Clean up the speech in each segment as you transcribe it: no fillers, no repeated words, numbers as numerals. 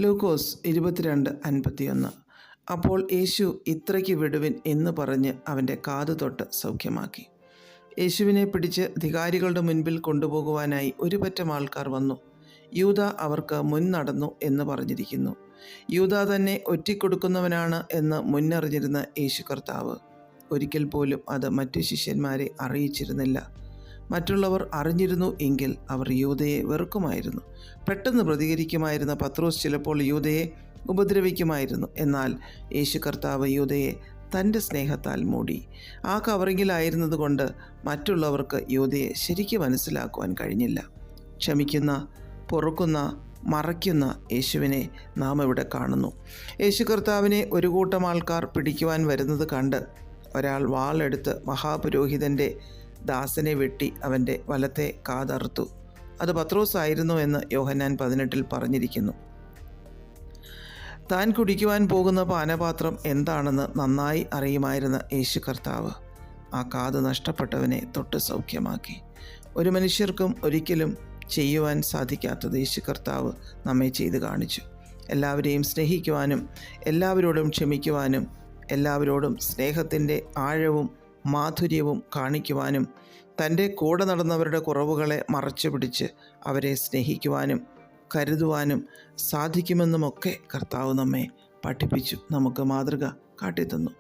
ലൂക്കോസ് 22:51. അപ്പോൾ യേശു ഇത്രയ്ക്ക് വിടുവിൻ എന്ന് പറഞ്ഞ് അവൻ്റെ കാതു തൊട്ട് സൗഖ്യമാക്കി. യേശുവിനെ പിടിച്ച് അധികാരികളുടെ മുൻപിൽ കൊണ്ടുപോകുവാനായി ഒരു പറ്റം ആൾക്കാർ വന്നു. യൂദാ അവർക്ക് മുൻ നടന്നു എന്ന് പറഞ്ഞിരിക്കുന്നു. യൂദാ തന്നെ ഒറ്റിക്കൊടുക്കുന്നവനാണ് എന്ന് മുന്നറിഞ്ഞിരുന്ന യേശു കർത്താവ് ഒരിക്കൽ പോലും അത് മറ്റു ശിഷ്യന്മാരെ അറിയിച്ചിരുന്നില്ല. മറ്റുള്ളവർ അറിഞ്ഞിരുന്നു എങ്കിൽ അവർ യൂദയെ വെറുക്കുമായിരുന്നു. പെട്ടെന്ന് പ്രതികരിക്കുമായിരുന്ന പത്രോസ് ചിലപ്പോൾ യൂദയെ ഉപദ്രവിക്കുമായിരുന്നു. എന്നാൽ യേശു കർത്താവ് യൂദയെ തൻ്റെ സ്നേഹത്താൽ മൂടി. ആ കവറിങ്ങിലായിരുന്നത് കൊണ്ട് മറ്റുള്ളവർക്ക് യൂദയെ ശരിക്കും മനസ്സിലാക്കുവാൻ കഴിഞ്ഞില്ല. ക്ഷമിക്കുന്ന, പൊറുക്കുന്ന, മറയ്ക്കുന്ന യേശുവിനെ നാം ഇവിടെ കാണുന്നു. യേശു കർത്താവിനെ ഒരു കൂട്ടം ആൾക്കാർ പിടിക്കുവാൻ വരുന്നത് കണ്ട് ഒരാൾ വാളെടുത്ത് മഹാപുരോഹിതൻ്റെ ദാസനെ വെട്ടി അവൻ്റെ വലത്തെ കാതറുത്തു. അത് പത്രോസ് ആയിരുന്നു എന്ന് യോഹന്നാൻ 18 പറഞ്ഞിരിക്കുന്നു. താൻ കുടിക്കുവാൻ പോകുന്ന പാനപാത്രം എന്താണെന്ന് നന്നായി അറിയുമായിരുന്ന യേശു കർത്താവ് ആ കാത് നഷ്ടപ്പെട്ടവനെ തൊട്ട് സൗഖ്യമാക്കി. ഒരു മനുഷ്യർക്കും ഒരിക്കലും ചെയ്യുവാൻ സാധിക്കാത്തത് യേശു കർത്താവ് നമ്മെ ചെയ്ത് കാണിച്ചു. എല്ലാവരെയും സ്നേഹിക്കുവാനും എല്ലാവരോടും ക്ഷമിക്കുവാനും എല്ലാവരോടും സ്നേഹത്തിൻ്റെ ആഴവും മാധുര്യവും കാണിക്കുവാനും തൻ്റെ കൂടെ നടന്നവരുടെ കുറവുകളെ മറച്ചു പിടിച്ച് അവരെ സ്നേഹിക്കുവാനും കരുതുവാനും സാധിക്കുമെന്നുമൊക്കെ കർത്താവ് നമ്മെ പഠിപ്പിച്ചു, നമുക്ക് മാതൃക കാട്ടിത്തന്നു.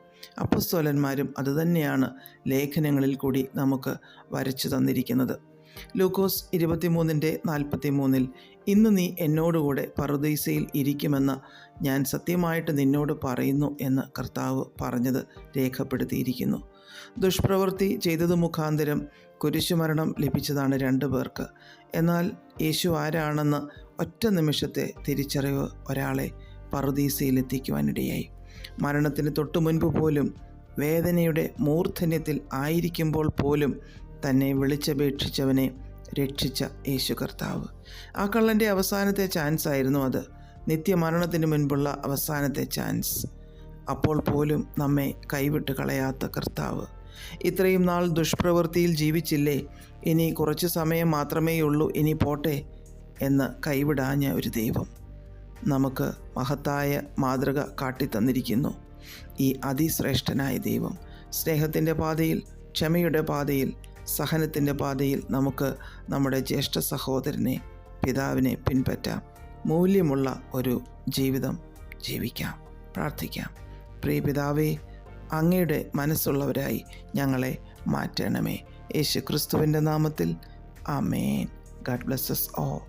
അപ്പോസ്തലന്മാരും അതുതന്നെയാണ് ലേഖനങ്ങളിൽ കൂടി നമുക്ക് വരച്ചു തന്നിരിക്കുന്നത്. ലൂക്കോസ് 23:43 ഇന്ന് നീ എന്നോടുകൂടെ പറുദീസയിൽ ഇരിക്കുമെന്ന് ഞാൻ സത്യമായിട്ട് നിന്നോട് പറയുന്നു എന്ന് കർത്താവ് പറഞ്ഞത് രേഖപ്പെടുത്തിയിരിക്കുന്നു. ദുഷ്പ്രവൃത്തി ചെയ്തത് മുഖാന്തരം കുരിശുമരണം ലഭിച്ചതാണ് 2 പേർക്ക്. എന്നാൽ യേശു ആരാണെന്ന് ഒറ്റ നിമിഷത്തെ തിരിച്ചറിവ് ഒരാളെ പറുദീസയിൽ എത്തിക്കുവാനിടയായി. മരണത്തിന് തൊട്ടു മുൻപ് പോലും, വേദനയുടെ മൂർധന്യത്തിൽ ആയിരിക്കുമ്പോൾ പോലും തന്നെ വിളിച്ചപേക്ഷിച്ചവനെ രക്ഷിച്ച യേശു കർത്താവ്. ആ കള്ളൻ്റെ അവസാനത്തെ ചാൻസ് ആയിരുന്നു അത്, നിത്യമരണത്തിന് മുൻപുള്ള അവസാനത്തെ ചാൻസ്. അപ്പോൾ പോലും നമ്മെ കൈവിട്ട് കളയാത്ത കർത്താവ്. ഇത്രയും നാൾ ദുഷ്പ്രവൃത്തിയിൽ ജീവിച്ചില്ലേ, ഇനി കുറച്ച് സമയം മാത്രമേയുള്ളൂ, ഇനി പോട്ടെ എന്ന് കൈവിടാഞ്ഞ ഒരു ദൈവം നമുക്ക് മഹത്തായ മാതൃക കാട്ടിത്തന്നിരിക്കുന്നു. ഈ അതിശ്രേഷ്ഠനായ ദൈവം സ്നേഹത്തിൻ്റെ പാതയിൽ, ക്ഷമയുടെ പാതയിൽ, സഹനത്തിൻ്റെ പാതയിൽ നമുക്ക് നമ്മുടെ ജ്യേഷ്ഠ സഹോദരനെ, പിതാവിനെ പിൻപറ്റാം. മൂല്യമുള്ള ഒരു ജീവിതം ജീവിക്കാം. പ്രാർത്ഥിക്കാം. പ്രിയ പിതാവേ, അങ്ങയുടെ മനസ്സുള്ളവരായി ഞങ്ങളെ മാറ്റണമേ. യേശു ക്രിസ്തുവിൻ്റെ നാമത്തിൽ ആമേൻ. God bless us all.